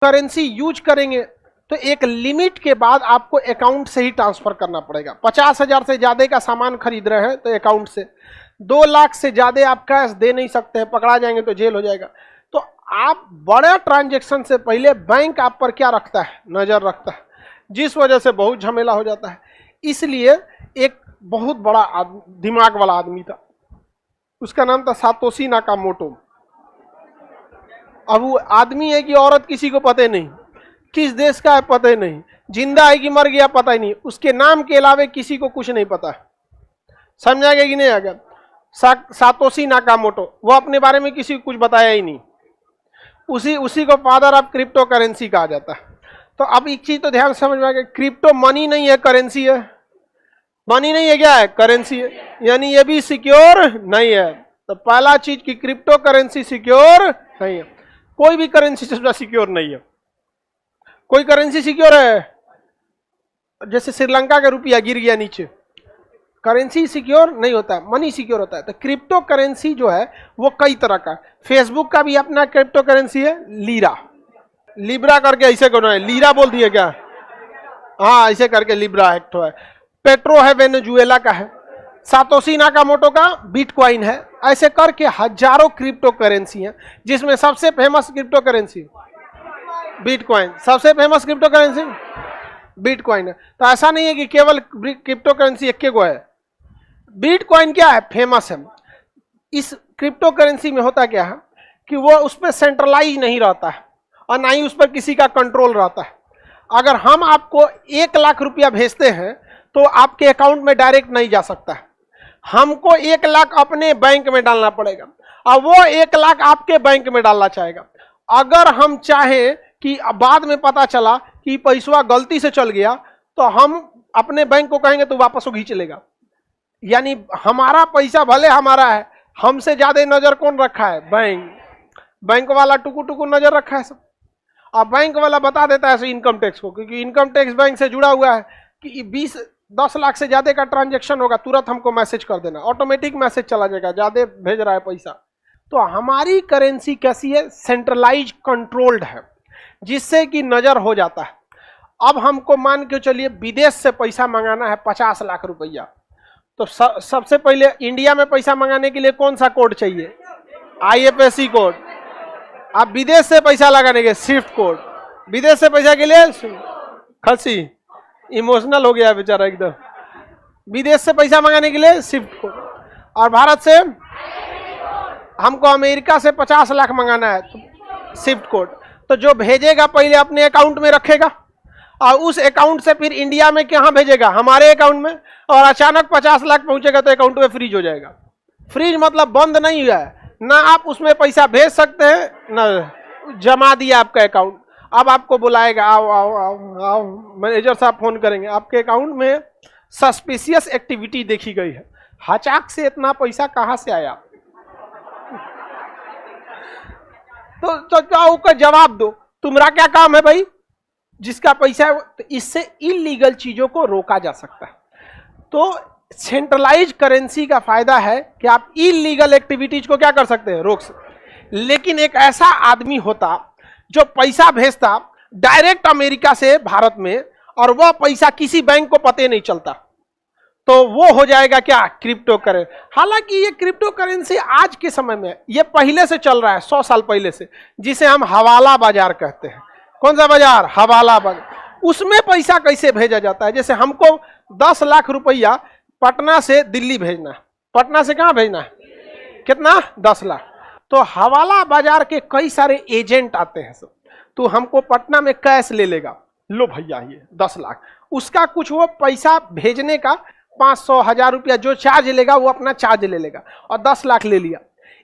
Currency use करेंगे तो एक लिमिट के बाद आपको अकाउंट से ही ट्रांसफर करना पड़ेगा। 50,000 से ज्यादा का सामान खरीद रहे हैं तो अकाउंट से, 2 लाख से ज्यादा आप कैश दे नहीं सकते हैं, पकड़ा जाएंगे तो जेल हो जाएगा। तो आप बड़ा ट्रांजैक्शन से पहले बैंक आप पर क्या रखता है, नजर रखता है, जिस वजह से बहुत झमेला हो जाता है। इसलिए एक बहुत बड़ा दिमाग वाला आदमी था, उसका नाम था सातोशी नाकामोटो। अब वो आदमी है कि औरत किसी को पता ही नहीं, किस देश का है पता ही नहीं, जिंदा है कि मर गया पता ही नहीं, उसके नाम के अलावा किसी को कुछ नहीं पता है। समझा गया कि नहीं आगे? सातोशी नाकामोटो, वो अपने बारे में किसी को कुछ बताया ही नहीं, उसी को फादर ऑफ क्रिप्टो करेंसी कहा जाता है। तो अब एक चीज तो ध्यान समझ में आ गया, क्रिप्टो मनी नहीं है, करेंसी है। मनी नहीं है, क्या है? करेंसी है, यानी ये भी सिक्योर नहीं है। तो पहला चीज की क्रिप्टो करेंसी सिक्योर नहीं है। कोई भी करेंसी सिक्योर नहीं है। कोई करेंसी सिक्योर है? जैसे श्रीलंका का रुपया गिर गया नीचे, करेंसी सिक्योर नहीं होता है, मनी सिक्योर होता है। तो क्रिप्टो करेंसी जो है वो कई तरह का, फेसबुक का भी अपना क्रिप्टो करेंसी है, लीरा, लिब्रा करके ऐसे कौन है, लीरा बोल दिए क्या? हाँ, ऐसे करके लिब्रा एक तो है। पेट्रो है, वेनेजुएला का है। सातोशी नाकामोटो का बिटकॉइन है। ऐसे करके हजारों क्रिप्टो करेंसी हैं, जिसमें सबसे फेमस क्रिप्टो करेंसी बिटकॉइन, सबसे फेमस क्रिप्टो करेंसी बिटकॉइन है। तो ऐसा नहीं है कि केवल क्रिप्टो करेंसी एक को है, बिटकॉइन क्या है, फेमस है। इस क्रिप्टो करेंसी में होता क्या है कि वो उस पर सेंट्रलाइज नहीं रहता है और ना ही उस पर किसी का कंट्रोल रहता है। अगर हम आपको 1 लाख रुपया भेजते हैं तो आपके अकाउंट में डायरेक्ट नहीं जा सकता है, हमको 1 लाख अपने बैंक में डालना पड़ेगा और वो 1 लाख आपके बैंक में डालना चाहेगा। अगर हम चाहें कि बाद में पता चला कि पैसा गलती से चल गया तो हम अपने बैंक को कहेंगे तो वापस वो खींच लेगा। यानी हमारा पैसा भले हमारा है, हमसे ज्यादा नजर कौन रखा है, बैंक वाला टुकु टुकु नजर रखा है सब। अब बैंक वाला बता देता है इनकम टैक्स को, क्योंकि इनकम टैक्स बैंक से जुड़ा हुआ है कि 10 लाख से ज्यादा का ट्रांजैक्शन होगा, तुरंत हमको मैसेज कर देना, ऑटोमेटिक मैसेज चला जाएगा, ज्यादा भेज रहा है पैसा। तो हमारी करेंसी कैसी है, सेंट्रलाइज कंट्रोल्ड है, जिससे कि नजर हो जाता है। अब हमको मान के चलिए विदेश से पैसा मंगाना है 50 लाख रुपया, तो सबसे पहले इंडिया में पैसा मंगाने के लिए कौन सा कोड चाहिए, IFSC कोड। अब विदेश से पैसा लगाने के स्विफ्ट कोड, विदेश से पैसा के लिए खसी इमोशनल हो गया बेचारा एकदम। विदेश से पैसा मंगाने के लिए स्विफ्ट कोड, और भारत से हमको अमेरिका से 50 लाख मंगाना है तो स्विफ्ट कोड। तो जो भेजेगा पहले अपने अकाउंट में रखेगा और उस अकाउंट से फिर इंडिया में कहाँ भेजेगा, हमारे अकाउंट में, और अचानक 50 लाख पहुंचेगा तो अकाउंट में फ्रीज हो जाएगा। फ्रीज मतलब बंद नहीं हुआ है, ना आप उसमें पैसा भेज सकते हैं ना जमा दिया आपका अकाउंट। अब आपको बुलाएगा, आओ आओ आओ आओ, मैनेजर साहब फोन करेंगे, आपके अकाउंट में सस्पिशियस एक्टिविटी देखी गई है, हचाक से इतना पैसा कहाँ से आया? तो क्या उसका जवाब दो, तुम्हारा क्या काम है भाई, जिसका पैसा है। तो इससे इलीगल चीजों को रोका जा सकता है। तो सेंट्रलाइज करेंसी का फायदा है कि आप इलीगल एक्टिविटीज को क्या कर सकते हैं, रोक सकते। लेकिन एक ऐसा आदमी होता जो पैसा भेजता डायरेक्ट अमेरिका से भारत में, और वह पैसा किसी बैंक को पता नहीं चलता, तो वो हो जाएगा क्या, क्रिप्टो करेंसी। हालांकि ये क्रिप्टो करेंसी आज के समय में, ये पहले से चल रहा है, 100 साल पहले से, जिसे हम हवाला बाजार कहते हैं। कौन सा बाजार, हवाला बाजार। उसमें पैसा कैसे भेजा जाता है, जैसे हमको 10 लाख रुपया पटना से दिल्ली भेजना है, पटना से कहां भेजना है, कितना, 10 लाख। तो हवाला बाजार के कई सारे एजेंट आते हैं सब, तो हमको पटना में कैश ले लेगा, लो भैया ये 10 लाख, उसका कुछ वो पैसा भेजने का 500 1000 रुपया जो चार्ज लेगा वो अपना चार्ज ले लेगा, और 10 लाख ले लिया।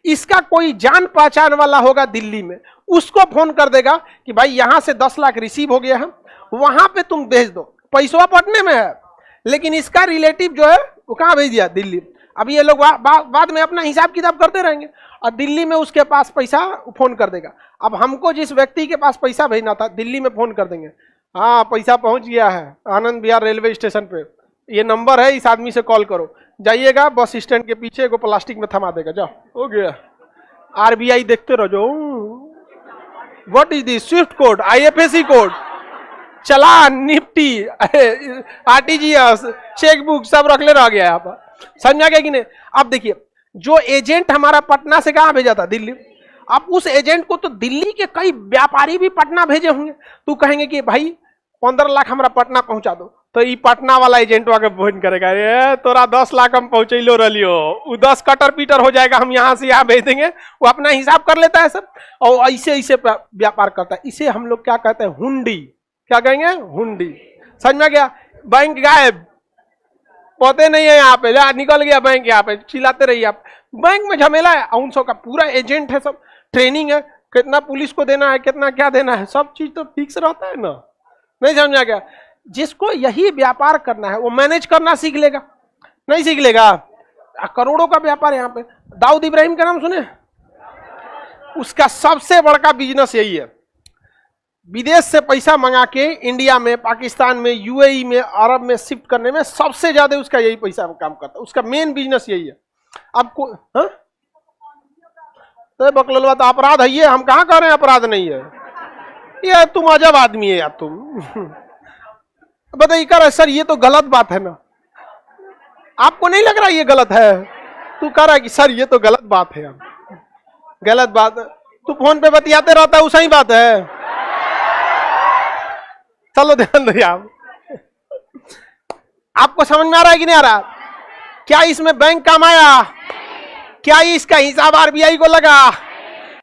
इसका कोई जान पहचान वाला होगा दिल्ली में, उसको फोन कर देगा कि भाई यहां से 10 लाख रिसीव हो गया है, वहां पे तुम भेज दो, पैसा पटने में है, लेकिन इसका रिलेटिव जो है वो कहां भेज दिया, दिल्ली। अब ये लोग बाद में अपना हिसाब किताब करते रहेंगे, और दिल्ली में उसके पास पैसा फोन कर देगा। अब हमको जिस व्यक्ति के पास पैसा भेजना था दिल्ली में फोन कर देंगे, हाँ पैसा पहुंच गया है आनंद विहार रेलवे स्टेशन पे, ये नंबर है, इस आदमी से कॉल करो, जाइएगा बस स्टैंड के पीछे को प्लास्टिक में थमा देगा, जाओ हो गया। RBI देखते रहो, जो what is this? Swift code, IFSC code, challan, Nifty, RTGS, chequebook सब रख ले रह गया यहाँ पर। समझ आ गया कि नहीं? अब देखिए, जो एजेंट हमारा पटना से कहाँ भेजा था? दिल्ली। अब उस एजेंट को तो दिल्ली के कई व्यापारी भी पटना भेजे होंगे। तू कहेंगे कि भाई 15 लाख हमारा पटना पहुंचा दो, तो ये पटना वाला एजेंट के फोन करेगा, अरे तोरा 10 लाख हम पहुंचैलो रहियो, वो 10 कटर पीटर हो जाएगा, हम यहाँ से यहाँ भेज देंगे। वो अपना हिसाब कर लेता है सब, और ऐसे ऐसे व्यापार करता है। इसे हम लोग क्या कहते हैं? हुंडी। क्या कहेंगे? हुंडी। समझ में गया? बैंक गायब, पते नहीं है यहाँ पे, निकल गया बैंक, यहाँ पे चिल्लाते रहिए आप। बैंक में झमेला है, 900 का पूरा एजेंट है, सब ट्रेनिंग है, कितना पुलिस को देना है, कितना क्या देना है, सब चीज तो फिक्स रहता है ना। नहीं समझा गया? जिसको यही व्यापार करना है वो मैनेज करना सीख लेगा, नहीं सीख लेगा? करोड़ों का व्यापार यहाँ पे। दाऊद इब्राहिम का नाम सुने? उसका सबसे बड़का बिजनेस यही है, विदेश से पैसा मंगा के इंडिया में, पाकिस्तान में, UAE में, अरब में शिफ्ट करने में सबसे ज्यादा उसका यही पैसा काम करता है। उसका मेन बिजनेस यही है। आपको तो बकलवा तो अपराध है ये, हम कहाँ कह रहे हैं अपराध नहीं है। ये तुम अजब आदमी है यार तुम। बताइए कर सर ये तो गलत बात है ना, आपको नहीं लग रहा ये गलत है? तू कह रहा है कि सर ये तो गलत बात है। गलत बात है? तू फोन पे बतियाते रहता है, वो सही बात है? चलो ध्यान दो आप। आपको समझ में आ रहा है कि नहीं आ रहा? क्या इसमें बैंक काम आया? क्या इसका हिसाब RBI को लगा?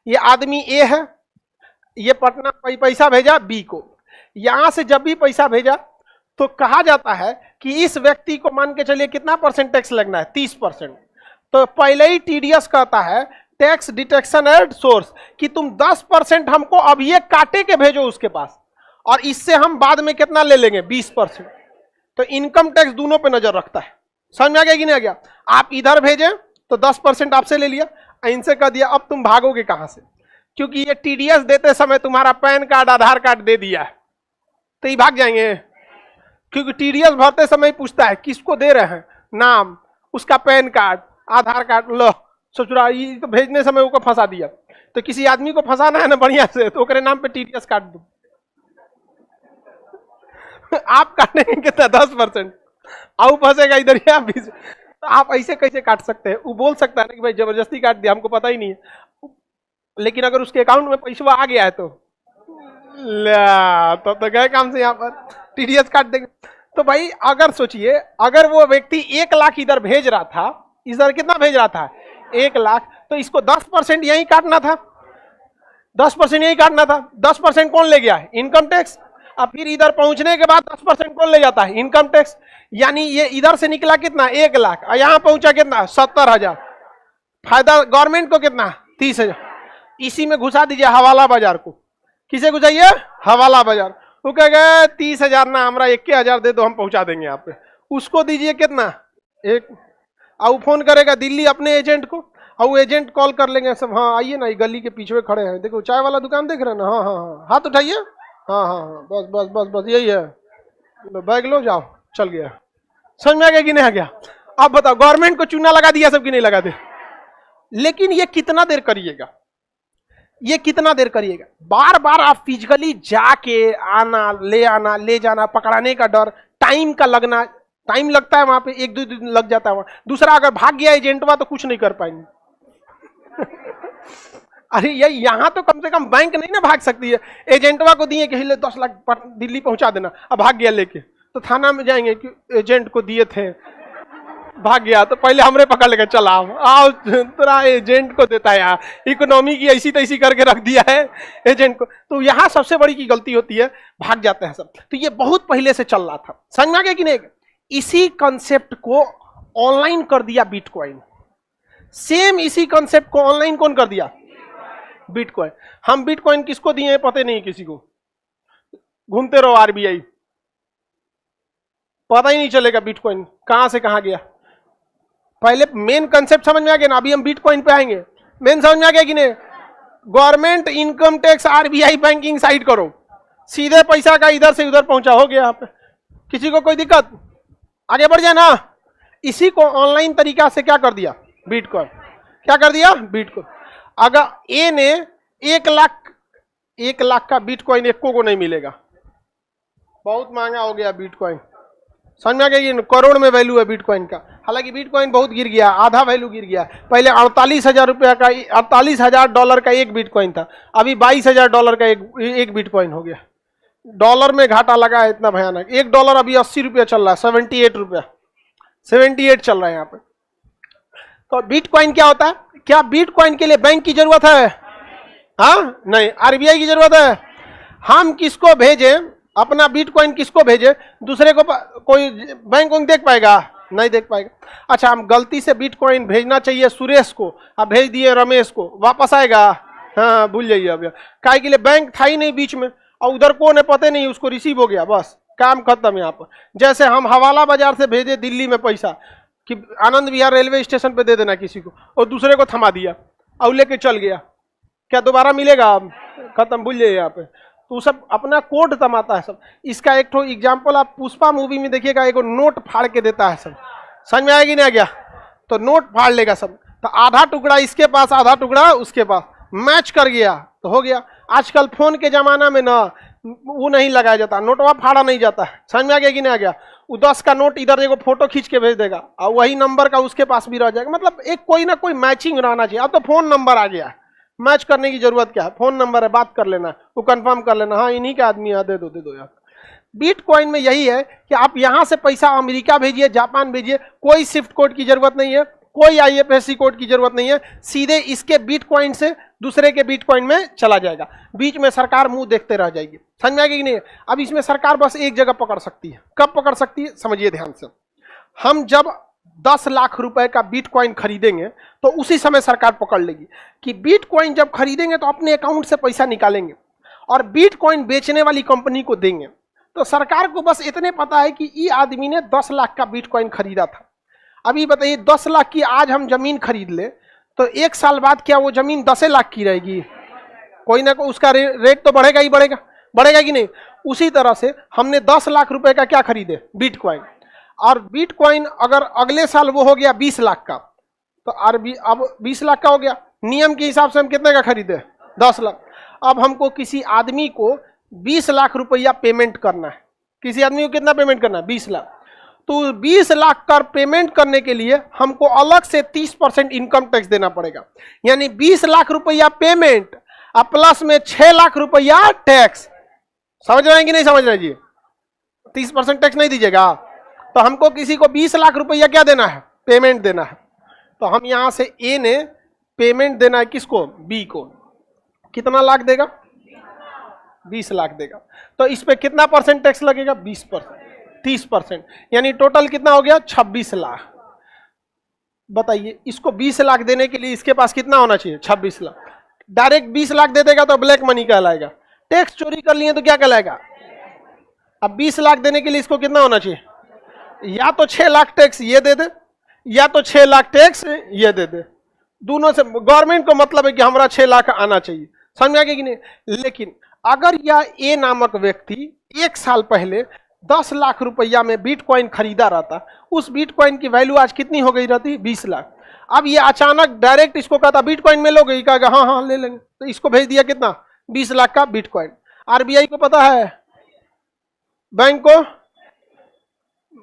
ये आदमी A है, ये पटना पैसा भेजा B को, यहां से जब भी पैसा भेजा तो कहा जाता है कि इस व्यक्ति को मान के चलिए कितना % टैक्स लगना है? 30%। तो पहले ही TDS कहता है, टैक्स डिटेक्शन एट सोर्स, कि तुम 10% हमको अब ये काटे के भेजो उसके पास, और इससे हम बाद में कितना ले लेंगे? 20%। तो इनकम टैक्स दोनों पे नजर रखता है। समझ में आ गया कि नहीं आ गया? आप इधर भेजे तो 10% आपसे ले लिया, इनसे कह दिया अब तुम भागोगे कहां से, क्योंकि ये TDS देते समय तुम्हारा पैन कार्ड, आधार कार्ड दे दिया है, तो ये भाग जाएंगे। क्योंकि TDS भरते समय पूछता है किसको दे रहे हैं, नाम, उसका पैन कार्ड, आधार कार्ड। लो ससुरा, ये तो भेजने समय उसको फंसा दिया। तो किसी आदमी को फंसाना है ना बढ़िया से, तो ओकरे नाम पे TDS काट दो। आप काटेंगे कितना? 10%, और फंसेगा इधर ही आप 20। तो आप ऐसे कैसे काट सकते हैं? वो बोल सकता है ना कि भाई जबरदस्ती काट दिया, हमको पता ही नहीं है। लेकिन अगर उसके अकाउंट में पैसा आ गया है तो तो गए काम से, यहाँ पर TDS काट देंगे। तो भाई अगर सोचिए, अगर वो व्यक्ति 1 लाख इधर भेज रहा था, इधर कितना भेज रहा था? 1 लाख, तो इसको 10% यही काटना था, 10% यही काटना था। 10% कौन ले गया? Income tax. अब फिर इधर पहुंचने के बाद 10% कौन ले जाता है? Income tax. यानी ये इधर से निकला कितना? 1 लाख, और यहां पहुंचा कितना? 70,000। फायदा गवर्नमेंट को कितना? 30,000। इसी में घुसा दीजिए हवाला बाजार को। किसे घुसाइए? हवाला बाजार। वो कह गए 30,000 ना, हमारा 21,000 दे दो, हम पहुंचा देंगे यहाँ पे। उसको दीजिए कितना? 1। और फोन करेगा दिल्ली अपने एजेंट को, और वो एजेंट कॉल कर लेंगे सब, हाँ आइए ना, ये गली के पीछे खड़े हैं, देखो चाय वाला दुकान देख रहे हैं ना, हाँ हाँ हाँ, हाथ उठाइए, हाँ हाँ हाँ, बस बस बस बस यही है, बैग लो जाओ, चल गया। समझ में आ गया कि नहीं आ गया? अब बताओ, गवर्नमेंट को चूना लगा दिया सब कि नहीं लगा दे? लेकिन ये कितना देर करिएगा? ये कितना देर करिएगा? बार बार आप फिजिकली जाके आना, ले जाना, पकड़ाने का डर, टाइम का लगना, टाइम लगता है वहां पे, 1-2 दिन लग जाता है वहां। दूसरा, अगर भाग गया एजेंटवा तो कुछ नहीं कर पाएंगे। अरे ये यहां तो कम से कम बैंक नहीं ना भाग सकती है। एजेंटवा को दिए कि 10 लाख दिल्ली पहुंचा देना, अब भाग गया लेके, तो थाना में जाएंगे कि एजेंट को दिए थे, भाग गया, तो पहले हमरे पकड़ लेकर चला, आओ तेरा एजेंट को देता है, यहाँ इकोनॉमी की ऐसी तैसी करके रख दिया है एजेंट को। तो यहाँ सबसे बड़ी की गलती होती है, भाग जाते हैं सब। तो ये बहुत पहले से चल रहा था, समझ में आ गया कि नहीं? इसी कंसेप्ट को ऑनलाइन कर दिया बिटकॉइन। सेम इसी कंसेप्ट को ऑनलाइन कौन कर दिया? बिटकॉइन। हम बिटकॉइन किसको दिए पता नहीं किसी को, घूमते रहो RBI, पता ही नहीं चलेगा बिटकॉइन कहां से कहां गया। पहले मेन कंसेप्ट समझ में आ गया ना, अभी हम बिटकॉइन पे आएंगे। मेन समझ में आ गया कि नहीं? Government income tax RBI banking side करो, सीधे पैसा का इधर से उधर पहुंचा, हो गया। यहाँ पे किसी को कोई दिक्कत? आगे बढ़ जाए ना। इसी को ऑनलाइन तरीका से क्या कर दिया? बिटकॉइन। क्या कर दिया? बिटकॉइन। अगर A ने 1 लाख 1 लाख का बिटकॉइन एक को नहीं मिलेगा, बहुत महंगा हो गया बिटकॉइन। समझ में आ गया, करोड़ में वैल्यू है बिटकॉइन का। हालांकि बिटकॉइन बहुत गिर गया, आधा वैल्यू गिर गया। पहले 48,000 रुपया का, 48,000 डॉलर का एक बिटकॉइन था, अभी 22,000 डॉलर का एक बिटकॉइन हो गया। डॉलर में घाटा लगा है इतना भयानक। $1 अभी 80 रुपया चल रहा है, 78 रुपया, 78 चल रहा है यहाँ पे। तो बिटकॉइन क्या होता है? क्या बिटकॉइन के लिए बैंक की जरूरत है? हाँ नहीं, आरबीआई की जरूरत है। हम किसको भेजें अपना बिटकॉइन, किसको भेजे? दूसरे को कोई बैंक देख पाएगा? नहीं देख पाएगा। अच्छा, हम गलती से बिटकॉइन भेजना चाहिए सुरेश को, अब भेज दिए रमेश को, वापस आएगा? हाँ, भूल जाइए। अब काहे के लिए बैंक था ही नहीं बीच में, और उधर कौन है पता नहीं, उसको रिसीव हो गया, बस काम खत्म यहाँ पर। जैसे हम हवाला बाजार से भेजे दिल्ली में पैसा कि आनंद विहार रेलवे स्टेशन पे दे देना किसी को, और दूसरे को थमा दिया और लेके चल गया, क्या दोबारा मिलेगा? अब खत्म, भूल जाइए यहाँ पे। तो सब अपना कोड तमाता है सब। इसका एक तो एग्जाम्पल आप पुष्पा मूवी में देखिएगा, एक नोट फाड़ के देता है सब। समझ में आएगी नहीं? आ गया तो नोट फाड़ लेगा सब, तो आधा टुकड़ा इसके पास, आधा टुकड़ा उसके पास, मैच कर गया तो हो गया। आजकल फोन के जमाना में ना वो नहीं लगाया जाता, नोटवा फाड़ा नहीं जाता है। समझ में आ गया कि नहीं आ गया? वो 10 का नोट इधर देखो फोटो खींच के भेज देगा, और वही नंबर का उसके पास भी रह जाएगा। मतलब एक कोई ना कोई मैचिंग रहना चाहिए। अब तो फोन नंबर आ गया है, मैच करने की जरूरत क्या है? फोन नंबर है, बात कर लेना, वो कंफर्म कर लेना, हाँ इन्हीं के आदमी है, दे दो यार। बिटकॉइन में यही है कि आप यहां से पैसा अमेरिका भेजिए, जापान भेजिए, कोई स्विफ्ट कोड की जरूरत नहीं है, कोई आईएफएससी कोड की जरूरत नहीं है, सीधे इसके बिटकॉइन से दूसरे के बिटकॉइन में चला जाएगा। बीच में सरकार मुंह देखते रह जाएगी। समझ में आएगी कि नहीं? अब इसमें सरकार बस एक जगह पकड़ सकती है। कब पकड़ सकती है? समझिए ध्यान से। हम जब 10 लाख रुपए का बिटकॉइन खरीदेंगे तो उसी समय सरकार पकड़ लेगी कि बिटकॉइन जब खरीदेंगे तो अपने अकाउंट से पैसा निकालेंगे और बिटकॉइन बेचने वाली कंपनी को देंगे। तो सरकार को बस इतने पता है कि ये आदमी ने 10 लाख का बिटकॉइन खरीदा था। अभी बताइए 10 लाख की आज हम जमीन खरीद ले तो 1 साल बाद क्या वो जमीन 10 लाख की रहेगी? कोई ना कोई उसका रेट तो बढ़ेगा ही बढ़ेगा, बढ़ेगा कि नहीं? उसी तरह से हमने 10 लाख रुपए का क्या खरीदे? बिटकॉइन। और बिटकॉइन अगर अगले साल वो हो गया 20 लाख का, तो अब 20 लाख का हो गया। नियम के हिसाब से हम कितने का खरीदे? 10 लाख। अब हमको किसी आदमी को 20 लाख रुपया पेमेंट करना है। किसी आदमी को कितना पेमेंट करना है? 20 लाख। तो 20 लाख का पेमेंट करने के लिए हमको अलग से 30% इनकम टैक्स देना पड़ेगा। यानी 20 लाख रुपया पेमेंट और प्लस में 6 लाख रुपया टैक्स। समझ रहे हैं कि नहीं समझ रहे जी? 30% टैक्स नहीं दीजिएगा तो हमको किसी को 20 लाख रुपया क्या देना है? पेमेंट देना है। तो हम यहां से ए ने पेमेंट देना है किसको? बी को। कितना लाख देगा? 20 लाख देगा। तो इस पे कितना परसेंट टैक्स लगेगा? 20%, 30%। यानी टोटल कितना हो गया? 26 लाख। बताइए इसको 20 लाख देने के लिए इसके पास कितना होना चाहिए? 26 लाख। डायरेक्ट 20 लाख दे देगा तो ब्लैक मनी कहलाएगा। टैक्स चोरी कर लिए तो क्या कहलाएगा? अब 20 लाख देने के लिए इसको कितना होना चाहिए? या तो 6 लाख टैक्स ये दे दे, या तो 6 लाख टैक्स ये दे दे। दोनों से गवर्नमेंट को मतलब है कि हमारा 6 लाख आना चाहिए। समझ में आ गया कि नहीं? लेकिन अगर यह ए नामक व्यक्ति 1 साल पहले 10 लाख रुपया में बिटकॉइन खरीदा रहता, उस बिटकॉइन की वैल्यू आज कितनी हो गई रहती? 20 लाख। अब ये अचानक डायरेक्ट इसको कहता बिटकॉइन में लोगे, कहेगा हाँ हाँ ले लेंगे, तो इसको भेज दिया कितना? 20 लाख का बिटकॉइन। आरबीआई को पता है, बैंक को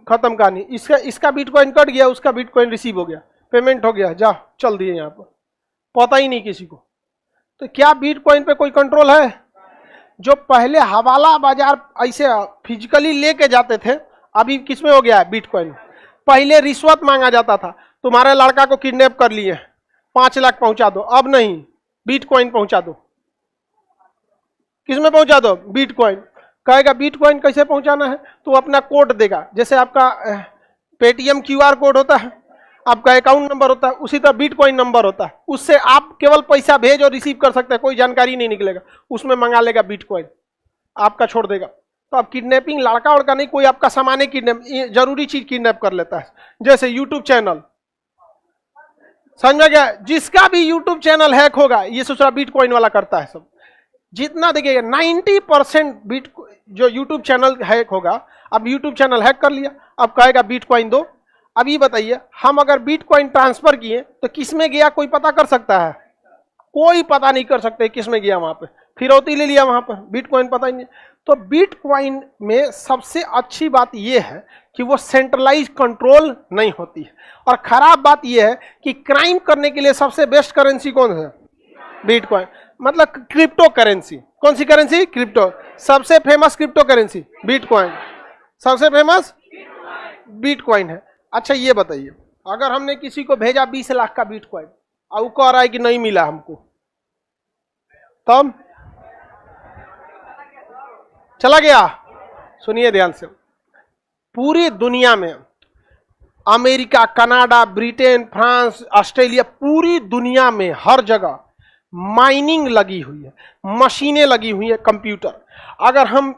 खत्म कहानी। इसका बिटकॉइन कट गया, उसका बिटकॉइन रिसीव हो गया, पेमेंट हो गया, जा चल दिए यहाँ पर, पता ही नहीं किसी को। तो क्या बिटकॉइन पे कोई कंट्रोल है? जो पहले हवाला बाजार ऐसे फिजिकली लेके जाते थे, अभी किसमें हो गया है? बिटकॉइन। पहले रिश्वत मांगा जाता था, तुम्हारे लड़का को किडनैप कर लिए 5 लाख पहुंचा दो, अब नहीं, बिटकॉइन पहुंचा दो। किसमें पहुंचा दो? बिटकॉइन। कहेगा बिटकॉइन कैसे पहुंचाना है? तो अपना कोड देगा, जैसे आपका पेटीएम क्यूआर कोड होता है, आपका अकाउंट नंबर होता है, उसी तरह बिटकॉइन नंबर होता है। उससे आप केवल पैसा भेज और रिसीव कर सकते हैं, कोई जानकारी नहीं निकलेगा। उसमें मंगा लेगा बिटकॉइन, आपका छोड़ देगा। तो अब किडनैपिंग लड़का वड़का नहीं, कोई आपका सामान किडनैप, जरूरी चीज किडनैप कर लेता है। जैसे यूट्यूब चैनल, समझ में गया? जिसका भी यूट्यूब चैनल हैक होगा ये दूसरा बिटकॉइन वाला करता है सब। जितना देखिएगा 90% जो यूट्यूब चैनल हैक होगा, अब यूट्यूब चैनल हैक कर लिया, अब कहेगा बिटकॉइन दो। अब ये बताइए हम अगर बिटकॉइन ट्रांसफर किए तो किस में गया? कोई पता कर सकता है? कोई पता नहीं कर सकते किस में गया वहां पे। फिरौती ले लिया वहां पर, बिटकॉइन पता ही नहीं। तो बिटकॉइन में सबसे अच्छी बात यह है कि वो सेंट्रलाइज कंट्रोल नहीं होती है, और खराब बात यह है कि क्राइम करने के लिए सबसे बेस्ट करेंसी कौन है? बिटकॉइन, मतलब क्रिप्टो करेंसी। कौन सी करेंसी? क्रिप्टो। सबसे फेमस क्रिप्टो करेंसी बिटकॉइन, सबसे फेमस बिटकॉइन है। अच्छा ये बताइए, अगर हमने किसी को भेजा 20 लाख का बिटकॉइन और वो कह रहा है कि नहीं मिला हमको, तब चला गया। सुनिए ध्यान से, पूरी दुनिया में America, Canada, Britain, France, Australia, पूरी दुनिया में हर जगह माइनिंग लगी हुई है, मशीनें लगी हुई है, कंप्यूटर। अगर हम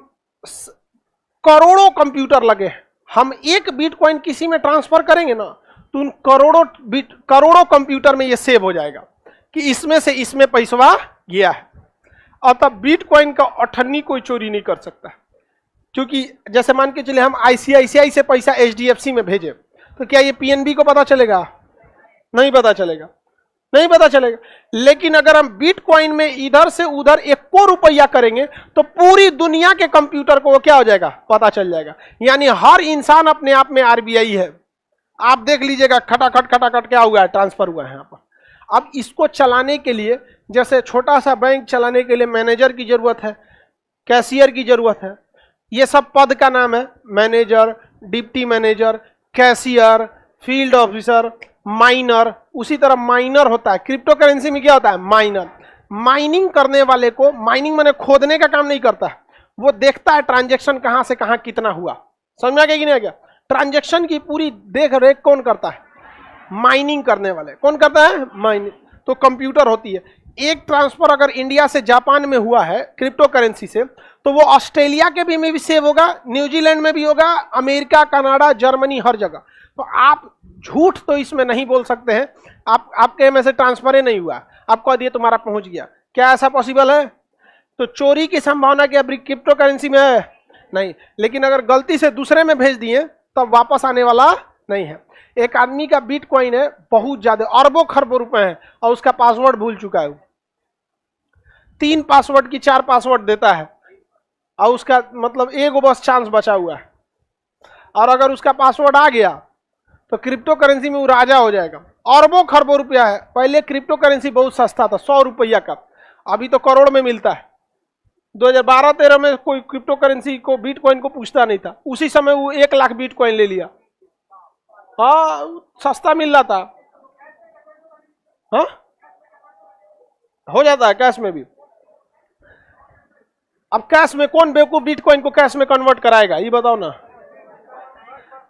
करोड़ों कंप्यूटर लगे, हम एक बिटकॉइन किसी में ट्रांसफर करेंगे ना, तो उन करोड़ों कंप्यूटर में ये सेव हो जाएगा कि इसमें से इसमें पैसा गया है। और तब बिटकॉइन का अठन्नी कोई चोरी नहीं कर सकता, क्योंकि जैसे मान के चले हम आईसीआईसीआई से पैसा एचडीएफसी में भेजे, तो क्या ये पीएनबी को पता चलेगा? नहीं पता चलेगा, नहीं पता चलेगा। लेकिन अगर हम बिटकॉइन में इधर से उधर 1 रुपया करेंगे तो पूरी दुनिया के कंप्यूटर को वो क्या हो जाएगा? पता चल जाएगा। यानी हर इंसान अपने आप में आरबीआई है। आप देख लीजिएगा, खटाखट क्या हुआ है? ट्रांसफर हुआ है यहाँ पर। अब इसको चलाने के लिए, जैसे छोटा सा बैंक चलाने के लिए मैनेजर की जरूरत है, कैशियर की जरूरत है, ये सब पद का नाम है। Manager, deputy manager, cashier, field officer, minor. उसी तरह माइनर होता है क्रिप्टो करेंसी में, क्या होता है? माइनर। माइनिंग करने वाले को, माइनिंग माने खोदने का काम नहीं करता है, वो देखता है ट्रांजैक्शन कहां से कहां कितना हुआ। समझ में आ गया कि नहीं आ गया? ट्रांजैक्शन की पूरी देख रेख कौन करता है? माइनिंग करने वाले। कौन करता है? माइनिंग। तो कंप्यूटर होती है। एक ट्रांसफर अगर इंडिया से जापान में हुआ है क्रिप्टो करेंसी से, तो वो ऑस्ट्रेलिया के भी में भी सेव होगा, न्यूजीलैंड में भी होगा, अमेरिका, कनाडा, जर्मनी, हर जगह। तो आप झूठ तो इसमें नहीं बोल सकते हैं, आपके में से ट्रांसफर ही नहीं हुआ, आप कह दिए तुम्हारा पहुंच गया। क्या ऐसा पॉसिबल है? तो चोरी की संभावना क्या क्रिप्टो करेंसी में है? नहीं। लेकिन अगर गलती से दूसरे में भेज दिए तब वापस आने वाला नहीं है। एक आदमी का बिटकॉइन है बहुत ज्यादा, अरबों खरबों रुपए है, और उसका पासवर्ड भूल चुका है। 3 पासवर्ड की 4 पासवर्ड देता है, और उसका मतलब एक बस चांस बचा हुआ है। और अगर उसका पासवर्ड आ गया तो क्रिप्टो करेंसी में वो राजा हो जाएगा। अरबों खरबों रुपया है। पहले क्रिप्टो करेंसी बहुत सस्ता था, 100 रुपया का, अभी तो करोड़ में मिलता है। 2012-13 में कोई क्रिप्टो करेंसी को, बिटकॉइन को पूछता नहीं था, उसी समय वो 1 लाख बिटकॉइन ले लिया। हाँ, सस्ता मिल रहा था। हाँ, हो जाता है कैश में भी। अब कैश में कौन बेवकूफ बिटकॉइन को कैश में कन्वर्ट कराएगा? ये बताओ ना,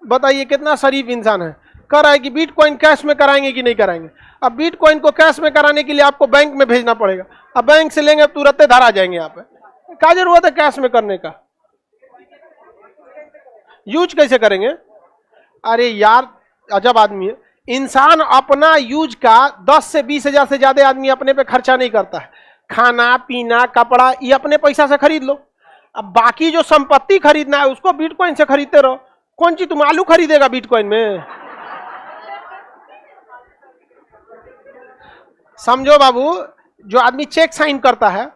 बताइए कितना शरीफ इंसान है, कह रहा है कि बिटकॉइन कैश में कराएंगे कि नहीं कराएंगे। अब बिटकॉइन को कैश में कराने के लिए आपको बैंक में भेजना पड़ेगा। अब बैंक से लेंगे तुरंत धरा जाएंगे। यहाँ पे क्या जरूरत है कैश में करने का? यूज कैसे करेंगे? अरे यार, अजब आदमी है इंसान। अपना यूज का 10 से 20 हजार से ज्यादा आदमी अपने पे खर्चा नहीं करता है। खाना पीना कपड़ा ये अपने पैसा से खरीद लो। अब बाकी जो संपत्ति खरीदना है उसको बिटकॉइन से खरीदते रहो। कौन सी तुम आलू खरीदेगा बिटकॉइन में? समझो बाबू, जो आदमी चेक साइन करता है,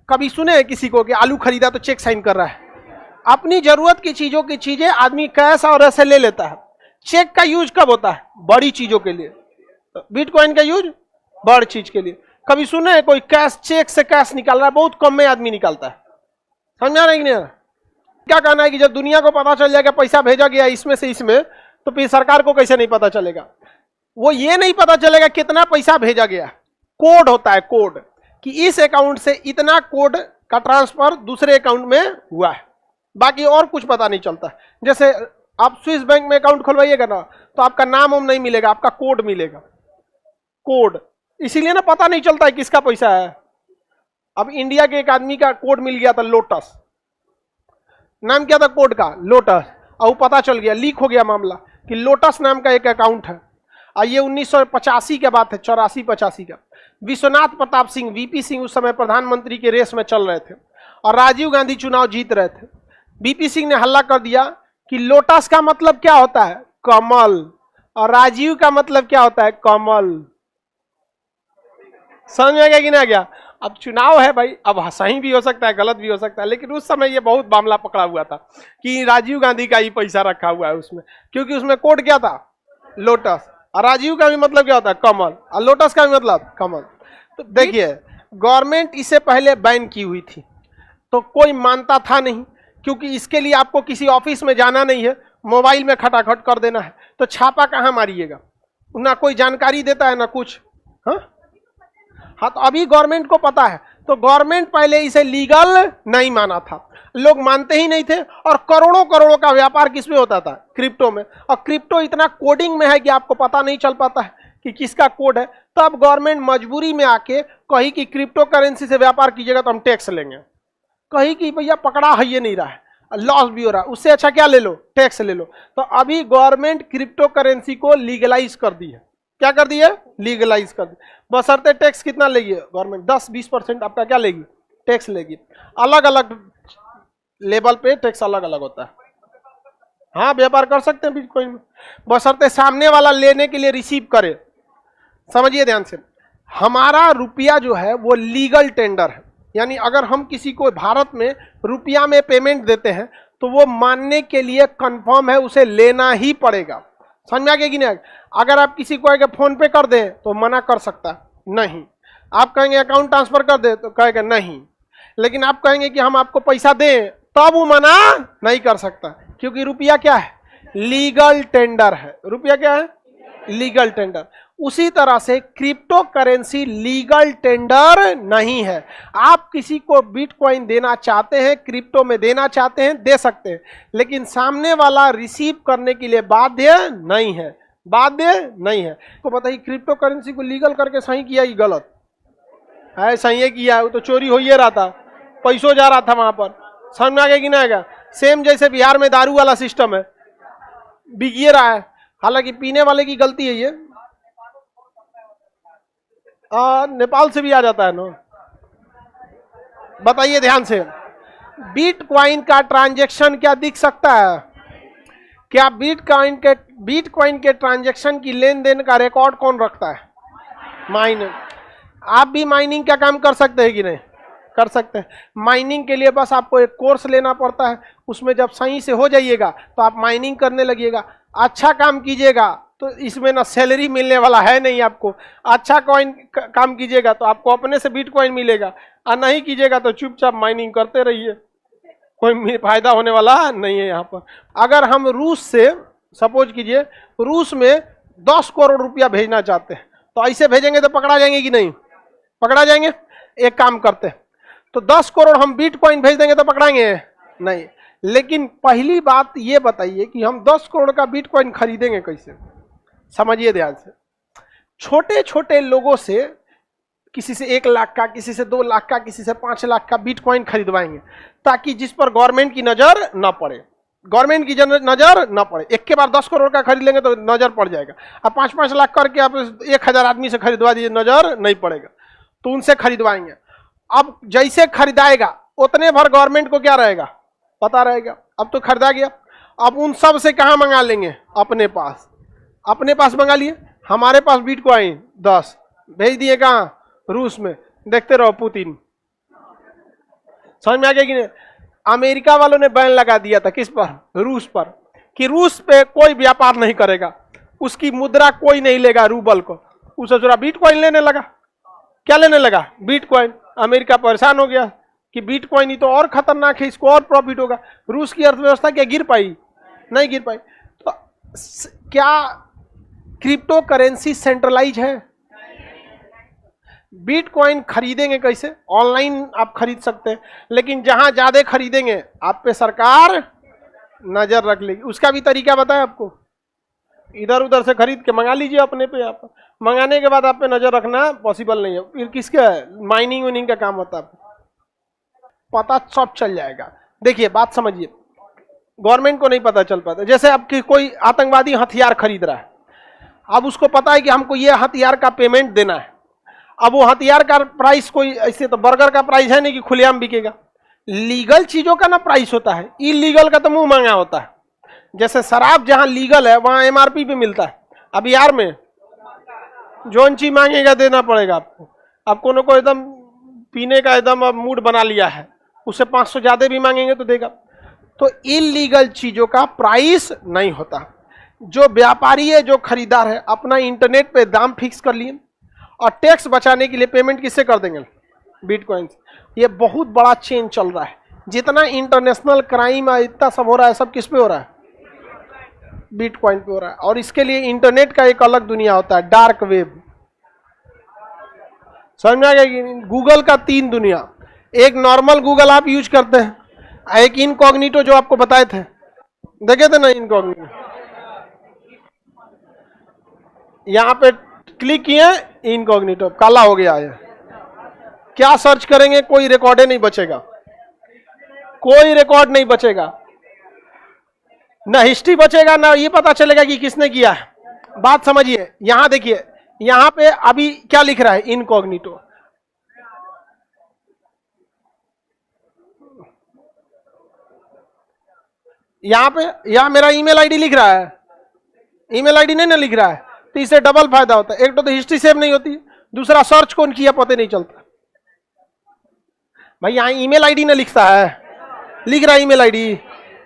कभी सुने हैं किसी को कि आलू खरीदा तो चेक साइन कर रहा है? अपनी जरूरत की चीजों की चीजें आदमी कैश और ऐसे ले लेता है। चेक का यूज कब होता है? बड़ी चीजों के लिए। बिटकॉइन का यूज बड़ी चीज के लिए। कभी सुने हैं कोई कैश, चेक से कैश निकाल रहा है? बहुत कम में आदमी निकालता है। समझा नहीं? नहीं क्या कहना है कि जब दुनिया को पता चल जाएगा पैसा भेजा गया इसमें से इसमें, तो फिर सरकार को कैसे नहीं पता चलेगा? वो ये नहीं पता चलेगा कितना पैसा भेजा गया। कोड होता है, कोड, कि इस अकाउंट से इतना कोड का ट्रांसफर दूसरे अकाउंट में हुआ है। बाकी और कुछ पता नहीं चलता। जैसे आप स्विस बैंक में अकाउंट खुलवाइएगा ना, तो आपका नाम हम नहीं मिलेगा, आपका कोड मिलेगा। कोड इसीलिए ना पता नहीं चलता है किसका पैसा है। अब इंडिया के एक आदमी का कोड मिल गया था, लोटस। नाम क्या था कोड का? लोटस। और पता चल गया, लीक हो गया मामला कि लोटस नाम का एक अकाउंट है। और ये 1985 के बात है, 84-85 का। विश्वनाथ प्रताप सिंह, वीपी सिंह उस समय प्रधानमंत्री के रेस में चल रहे थे और राजीव गांधी चुनाव जीत रहे थे। वीपी सिंह ने हल्ला कर दिया कि लोटस का मतलब क्या होता है? कमल। और राजीव का मतलब क्या होता है? कमल। समझ में आ गया कि नहीं आ गया? अब चुनाव है भाई, अब सही भी हो सकता है गलत भी हो सकता है, लेकिन उस समय ये बहुत मामला पकड़ा हुआ था कि राजीव गांधी का ही पैसा रखा हुआ है उसमें, क्योंकि उसमें कोड क्या था, लोटस, और राजीव का भी मतलब क्या होता है, कमल, और लोटस का भी मतलब कमल। तो देखिए गवर्नमेंट इसे पहले बैन की हुई थी तो कोई मानता था नहीं, क्योंकि इसके लिए आपको किसी ऑफिस में जाना नहीं है, मोबाइल में खटाखट कर देना है, तो छापा कहाँ मारिएगा, ना कोई जानकारी देता है ना कुछ। हाँ तो अभी गवर्नमेंट को पता है, तो गवर्नमेंट पहले इसे लीगल नहीं माना था, लोग मानते ही नहीं थे, और करोड़ों करोड़ों का व्यापार किसमें होता था, क्रिप्टो में, और क्रिप्टो इतना कोडिंग में है कि आपको पता नहीं चल पाता है कि किसका कोड है। तो अब गवर्नमेंट मजबूरी में आके कही कि क्रिप्टो करेंसी से व्यापार कीजिएगा तो हम टैक्स लेंगे, कही कि भैया पकड़ा है ये नहीं रहा है, लॉस भी हो रहा है, उससे अच्छा क्या ले लो, टैक्स ले लो। तो अभी गवर्नमेंट क्रिप्टो करेंसी को लीगलाइज कर दी है, क्या कर दी है, लीगलाइज कर दी, बशर्ते टैक्स कितना लेगी गवर्नमेंट, 10-20% आपका क्या लेगी, टैक्स लेगी। अलग अलग लेवल पे टैक्स अलग अलग होता है। हाँ व्यापार कर सकते हैं बिटकॉइन में, बशर्ते सामने वाला लेने के लिए रिसीव करे। समझिए ध्यान से, हमारा रुपया जो है वो लीगल टेंडर है, यानी अगर हम किसी को भारत में रुपया में पेमेंट देते हैं तो वो मानने के लिए कंफर्म है, उसे लेना ही पड़ेगा। समझ में आ गया कि नहीं? अगर आप किसी को फोन पे कर दें तो मना कर सकता नहीं, आप कहेंगे अकाउंट ट्रांसफर कर दे तो कहेगा नहीं, लेकिन आप कहेंगे कि हम आपको पैसा दें तब वो मना नहीं कर सकता, क्योंकि रुपया क्या है, लीगल टेंडर है। रुपया क्या है, लीगल टेंडर। उसी तरह से क्रिप्टो करेंसी लीगल टेंडर नहीं है। आप किसी को बिटकॉइन देना चाहते हैं, क्रिप्टो में देना चाहते हैं, दे सकते हैं, लेकिन सामने वाला रिसीव करने के लिए बाध्य नहीं है, बाध्य नहीं है। तो बताइए क्रिप्टो करेंसी को लीगल करके सही किया कि गलत है? सही किया है, वो तो चोरी हो ही रहा था, पैसों जा रहा था वहां पर। समझ में आ गया कि नहीं आएगा? सेम जैसे बिहार में दारू वाला सिस्टम है, बिक ये रहा है, हालांकि पीने वाले की गलती है ये, नेपाल से भी आ जाता है ना। बताइए ध्यान से, बिटकॉइन का ट्रांजैक्शन क्या दिख सकता है? क्या बिटकॉइन के ट्रांजैक्शन की लेन देन का रिकॉर्ड कौन रखता है? माइनर। आप भी माइनिंग का काम कर सकते हैं कि नहीं? कर सकते हैं। माइनिंग के लिए बस आपको एक कोर्स लेना पड़ता है, उसमें जब सही से हो जाइएगा तो आप माइनिंग करने लगिएगा। अच्छा काम कीजिएगा तो इसमें ना सैलरी मिलने वाला है नहीं आपको, अच्छा काम कीजिएगा तो आपको अपने से बिटकॉइन मिलेगा, और नहीं कीजिएगा तो चुपचाप माइनिंग करते रहिए, कोई फायदा होने वाला नहीं है यहाँ पर। अगर हम रूस से सपोज कीजिए रूस में 10 करोड़ रुपया भेजना चाहते हैं तो ऐसे भेजेंगे तो पकड़ा जाएंगे कि नहीं? पकड़ा जाएंगे। एक काम करते हैं, तो 10 करोड़ हम बिटकॉइन भेज देंगे तो पकड़ाएंगे नहीं। लेकिन पहली बात ये बताइए कि हम 10 करोड़ का बिटकॉइन खरीदेंगे कैसे? समझिए ध्यान से, छोटे छोटे लोगों से, किसी से 1 लाख का, किसी से 2 लाख का, किसी से 5 लाख का बिटकॉइन खरीदवाएंगे, ताकि जिस पर गवर्नमेंट की नजर न पड़े, गवर्नमेंट की नजर न पड़े। एक के बाद 10 करोड़ का खरीद लेंगे तो नजर पड़ जाएगा, अब 5-5 लाख करके आप 1000 आदमी से खरीदवा दीजिए, नजर नहीं पड़ेगा, तो उनसे खरीदवाएंगे। अब जैसे खरीदाएगा उतने भर गवर्नमेंट को क्या रहेगा, पता रहेगा। अब तो खरीदा गया, अब उन सब से कहाँ मंगा लेंगे? अपने पास, अपने पास मंगा लिए। हमारे पास बिटकॉइन 10 भेज दिए कहाँ? रूस में। देखते रहो पुतिन। समझ में आ गया कि नहीं? अमेरिका वालों ने बैन लगा दिया था किस पर? रूस पर, कि रूस पे कोई व्यापार नहीं करेगा, उसकी मुद्रा कोई नहीं लेगा रूबल को। उसे जरा बिटकॉइन लेने लगा। क्या लेने लगा? बिटकॉइन। अमेरिका परेशान हो गया कि बिटकॉइन ही तो और खतरनाक है, इसको और प्रॉफिट होगा। रूस की अर्थव्यवस्था क्या गिर पाई? नहीं गिर पाई। तो क्या क्रिप्टो करेंसी सेंट्रलाइज है? बिटकॉइन खरीदेंगे कैसे? ऑनलाइन आप खरीद सकते हैं, लेकिन जहां ज्यादा खरीदेंगे आप पे सरकार नजर रख लेगी। उसका भी तरीका बताएं आपको, इधर उधर से खरीद के मंगा लीजिए अपने पे। आप मंगाने के बाद आप पे नजर रखना पॉसिबल नहीं है, फिर किसका है? माइनिंग वाइनिंग का काम होता है, पता सब चल जाएगा। देखिए बात समझिए, गवर्नमेंट को नहीं पता चल पाता। जैसे अब कोई आतंकवादी हथियार खरीद रहा है, अब उसको पता है कि हमको ये हथियार का पेमेंट देना है। अब वो हथियार का प्राइस कोई ऐसे तो बर्गर का प्राइस है नहीं कि खुलेआम बिकेगा। लीगल चीजों का ना प्राइस होता है, इलीगल का तो मुंह मांगा होता है। जैसे शराब जहां लीगल है वहां एमआरपी पे मिलता है, अब यार में जोन चीज मांगेगा देना पड़ेगा आपको। आपको न कोई एकदम पीने का एकदम अब मूड बना लिया है, उसे 500 ज्यादा भी मांगेंगे तो देगा। तो इलीगल चीजों का प्राइस नहीं होता। जो व्यापारी है, जो खरीदार है, अपना इंटरनेट पे दाम फिक्स कर लिए और टैक्स बचाने के लिए पेमेंट किससे कर देंगे? बिटकॉइन। ये बहुत बड़ा चेंज चल रहा है। जितना इंटरनेशनल क्राइम है, इतना सब हो रहा है, सब किस पे हो रहा है? बिटकॉइन पे हो रहा है। और इसके लिए इंटरनेट का एक अलग दुनिया होता है, डार्क वेब। समझ में आ गया कि गूगल का 3 दुनिया। एक नॉर्मल गूगल आप यूज करते हैं, एक इनकॉग्निटो जो आपको बताए थे, देखे थे ना इनकॉग्निटो, यहां पे क्लिक किए इनकॉग्निटो काला हो गया है। क्या सर्च करेंगे? कोई रिकॉर्ड नहीं बचेगा, कोई रिकॉर्ड नहीं बचेगा, ना हिस्ट्री बचेगा, ना ये पता चलेगा कि किसने किया है। बात समझिए। यहां देखिए, यहां पे अभी क्या लिख रहा है? इनकॉग्निटो। यहां मेरा ईमेल आईडी लिख रहा है, ईमेल आईडी नहीं ना लिख रहा है, तो इससे डबल फायदा होता है। एक तो हिस्ट्री सेव नहीं होती, दूसरा सर्च कौन किया पता नहीं चलता। भाई यहां ईमेल आईडी ना लिखता है, लिख रहा है ईमेल आईडी,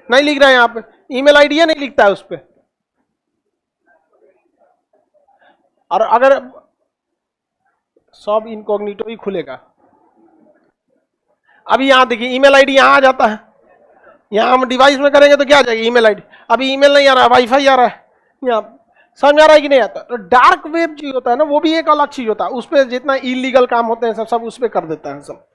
नहीं लिख रहा है, यहां पे ईमेल आईडी है नहीं लिखता है उस पर। और अगर सब इनकॉग्निटो ही खुलेगा। अभी यहां देखिए ईमेल आईडी यहां आ जाता है, यहां हम डिवाइस में करेंगे तो क्या आ जाएगी? Email ID. अभी ईमेल नहीं आ रहा है, वाईफाई आ रहा है। यहाँ समझ आ रहा है कि नहीं आता? तो डार्क वेब जो होता है ना, वो भी एक अलग चीज होता है। उस पर जितना इलीगल काम होते हैं सब उस पर कर देता है सब।